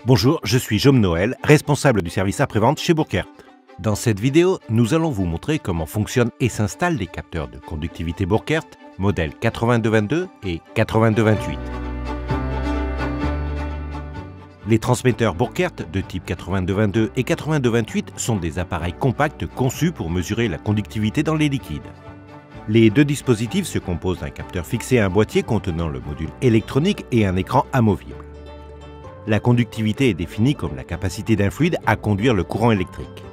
Bonjour, je suis Jaume Noël, responsable du service après-vente chez Burckhardt. Dans cette vidéo, nous allons vous montrer comment fonctionnent et s'installent les capteurs de conductivité Burckhardt, modèles 8222 et 8228. Les transmetteurs Burckhardt de type 8222 et 8228 sont des appareils compacts conçus pour mesurer la conductivité dans les liquides. Les deux dispositifs se composent d'un capteur fixé à un boîtier contenant le module électronique et un écran amovible. La conductivité est définie comme la capacité d'un fluide à conduire le courant électrique.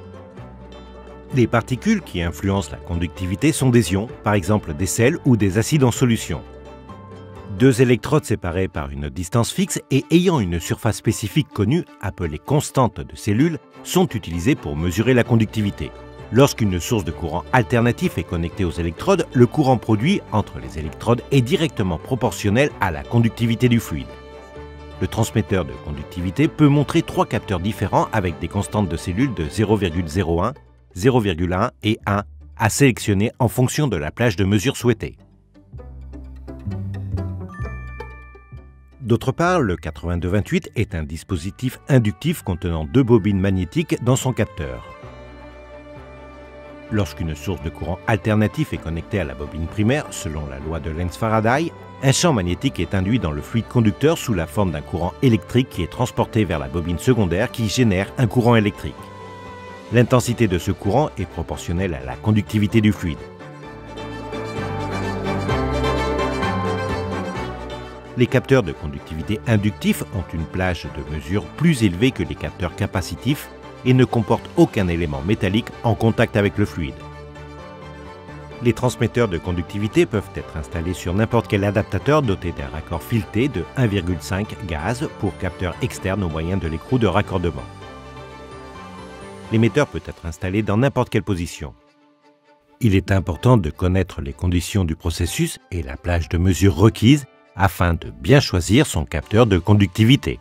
Les particules qui influencent la conductivité sont des ions, par exemple des sels ou des acides en solution. Deux électrodes séparées par une distance fixe et ayant une surface spécifique connue, appelée constante de cellule, sont utilisées pour mesurer la conductivité. Lorsqu'une source de courant alternatif est connectée aux électrodes, le courant produit entre les électrodes est directement proportionnel à la conductivité du fluide. Le transmetteur de conductivité peut montrer trois capteurs différents avec des constantes de cellules de 0,01, 0,1 et 1 à sélectionner en fonction de la plage de mesure souhaitée. D'autre part, le 8228 est un dispositif inductif contenant deux bobines magnétiques dans son capteur. Lorsqu'une source de courant alternatif est connectée à la bobine primaire, selon la loi de Lenz-Faraday, un champ magnétique est induit dans le fluide conducteur sous la forme d'un courant électrique qui est transporté vers la bobine secondaire qui génère un courant électrique. L'intensité de ce courant est proportionnelle à la conductivité du fluide. Les capteurs de conductivité inductifs ont une plage de mesure plus élevée que les capteurs capacitifs et ne comportent aucun élément métallique en contact avec le fluide. Les transmetteurs de conductivité peuvent être installés sur n'importe quel adaptateur doté d'un raccord fileté de 1,5 gaz pour capteur externe au moyen de l'écrou de raccordement. L'émetteur peut être installé dans n'importe quelle position. Il est important de connaître les conditions du processus et la plage de mesure requise afin de bien choisir son capteur de conductivité.